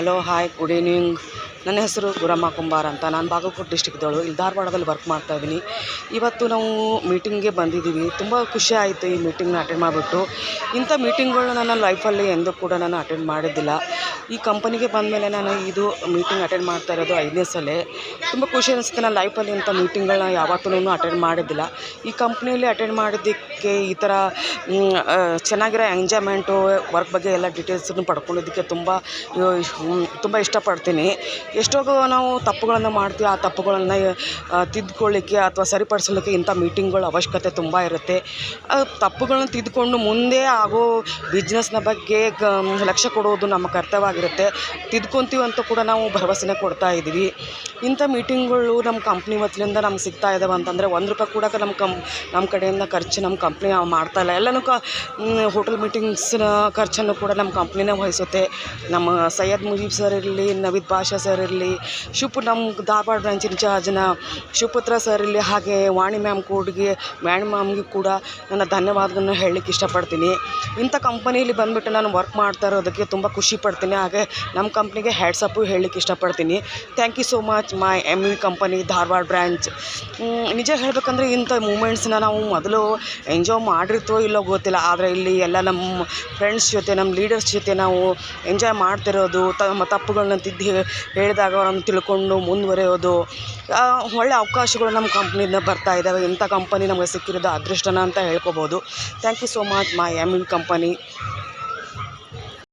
Hello hi good evening. ನನ್ನ ಹೆಸರು ಗುರಮ್ಮ ಕುಂಬಾರ ಅಂತ. ನಾನು ಬಾಗಲಕೋಟೆ ಡಿಸ್ಟಿಕ್ದವಳು. ಇಲ್ಲಿ ಧಾರವಾಡದಲ್ಲಿ ವರ್ಕ್ ಮಾಡ್ತಾಯಿದ್ದೀನಿ. ಇವತ್ತು ನಾವು ಮೀಟಿಂಗ್ಗೆ ಬಂದಿದ್ದೀವಿ. ತುಂಬ ಖುಷಿ ಆಯಿತು ಈ ಮೀಟಿಂಗ್ನ ಅಟೆಂಡ್ ಮಾಡಿಬಿಟ್ಟು. ಇಂಥ ಮೀಟಿಂಗ್ಗಳನ್ನ ನನ್ನ ಲೈಫಲ್ಲಿ ಎಂದೂ ಕೂಡ ನಾನು ಅಟೆಂಡ್ ಮಾಡಿದ್ದಿಲ್ಲ. ಈ ಕಂಪನಿಗೆ ಬಂದಮೇಲೆ ನಾನು ಇದು ಮೀಟಿಂಗ್ ಅಟೆಂಡ್ ಮಾಡ್ತಾ ಇರೋದು 5ನೇ ಸಲ. ತುಂಬ ಖುಷಿ ಅನಿಸುತ್ತೆ. ನನ್ನ ಲೈಫಲ್ಲಿ ಇಂಥ ಮೀಟಿಂಗ್ಗಳನ್ನ ಯಾವತ್ತೂ ಅಟೆಂಡ್ ಮಾಡಿದ್ದಿಲ್ಲ. ಈ ಕಂಪ್ನಿಯಲ್ಲಿ ಅಟೆಂಡ್ ಮಾಡಿದ್ದಕ್ಕೆ ಈ ಥರ ಚೆನ್ನಾಗಿರೋ ಎಂಜಾಯ್ಮೆಂಟು, ವರ್ಕ್ ಬಗ್ಗೆ ಎಲ್ಲ ಡೀಟೇಲ್ಸನ್ನು ಪಡ್ಕೊಂಡಿದ್ದಕ್ಕೆ ತುಂಬ ಇಷ್ಟಪಡ್ತೀನಿ. ಎಷ್ಟೋ ನಾವು ತಪ್ಪುಗಳನ್ನು ಮಾಡ್ತೀವಿ. ಆ ತಪ್ಪುಗಳನ್ನು ತಿದ್ದುಕೊಳ್ಳಿಕ್ಕೆ ಅಥವಾ ಸರಿಪಡಿಸಲಿಕ್ಕೆ ಇಂಥ ಮೀಟಿಂಗ್ಗಳ ಅವಶ್ಯಕತೆ ತುಂಬ ಇರುತ್ತೆ. ತಪ್ಪುಗಳನ್ನ ತಿದ್ದುಕೊಂಡು ಮುಂದೆ ಆಗೋ ಬಿಸ್ನೆಸ್ನ ಬಗ್ಗೆ ಲಕ್ಷ್ಯ ಕೊಡೋದು ನಮ್ಮ ಕರ್ತವ್ಯವಾಗಿರುತ್ತೆ. ತಿದ್ಕೊತೀವಿ ಅಂತ ಕೂಡ ನಾವು ಭರವಸೆನ ಕೊಡ್ತಾ ಇದ್ದೀವಿ. ಇಂಥ ಮೀಟಿಂಗ್ಗಳು ನಮ್ಮ ಕಂಪ್ನಿ ವತಿಯಿಂದ ನಮ್ಗೆ ಸಿಗ್ತಾ ಇದ್ದಾವೆ ಅಂತಂದರೆ ₹1 ಕೂಡ ನಮ್ಮ ಕಡೆಯಿಂದ ಖರ್ಚು ನಮ್ಮ ಕಂಪ್ನಿ ಮಾಡ್ತಾಯಿಲ್ಲ. ಎಲ್ಲನೂ ಹೋಟೆಲ್ ಮೀಟಿಂಗ್ಸ್ನ ಖರ್ಚನ್ನು ಕೂಡ ನಮ್ಮ ಕಂಪ್ನಿನೇ ವಹಿಸುತ್ತೆ. ನಮ್ಮ ಸೈಯದ್ ಮುಜೀಬ್ ಸರ್ ಇರಲಿ, ನವೀದ್ ಬಾಷಾ ಸರ್ ಇರಲಿ, ನಮ್ಮ ಧಾರವಾಡ ಬ್ರಾಂಚ್ ಇನ್ಚಾರ್ಜ್ನ ಶಿವಪುತ್ರ ಸರ್ ಇರಲಿ, ಹಾಗೆ ವಾಣಿ ಮ್ಯಾಮ್ಗೆ ಕೂಡ ನನ್ನ ಧನ್ಯವಾದಗಳನ್ನು ಹೇಳಲಿಕ್ಕೆ ಇಷ್ಟಪಡ್ತೀನಿ. ಇಂಥ ಕಂಪನಿಯಲ್ಲಿ ಬಂದುಬಿಟ್ಟು ನಾನು ವರ್ಕ್ ಮಾಡ್ತಾ ಇರೋದಕ್ಕೆ ತುಂಬ ಖುಷಿ ಪಡ್ತೀನಿ. ಹಾಗೆ ನಮ್ಮ ಕಂಪ್ನಿಗೆ ಹ್ಯಾಟ್ಸಪ್ಪು ಹೇಳಲಿಕ್ಕೆ ಇಷ್ಟಪಡ್ತೀನಿ. Thank you so much my MV company Dharwad branch. ನಿಜ ಹೇಳಬೇಕಂದ್ರೆ ಇಂಥ ಮೂಮೆಂಟ್ಸ್ನ ನಾವು ಮೊದಲು ಎಂಜಾಯ್ ಮಾಡಿರ್ತೀವೋ ಇಲ್ಲೋ ಗೊತ್ತಿಲ್ಲ. ಆದರೆ ಇಲ್ಲಿ ಎಲ್ಲ ನಮ್ಮ ಫ್ರೆಂಡ್ಸ್ ಜೊತೆ, ನಮ್ಮ ಲೀಡರ್ಸ್ ಜೊತೆ ನಾವು ಎಂಜಾಯ್ ಮಾಡ್ತಿರೋದು, ನಮ್ಮ ತಪ್ಪುಗಳನ್ನ ಹೇಳಿದಾಗ ಅವ್ರನ್ನು ತಿಳ್ಕೊಂಡು ಮುಂದುವರೆಯೋದು, ಒಳ್ಳೆ ಅವಕಾಶಗಳು ನಮ್ಮ ಕಂಪ್ನಿಯಿಂದ ಬರ್ತಾ ಇದ್ದಾವೆ. ಇಂಥ ಕಂಪನಿ ನಮಗೆ ಸಿಕ್ಕಿರೋದು ಅದೃಷ್ಟನ ಅಂತ ಹೇಳ್ಕೊಬೋದು. Thank you so much my MV company.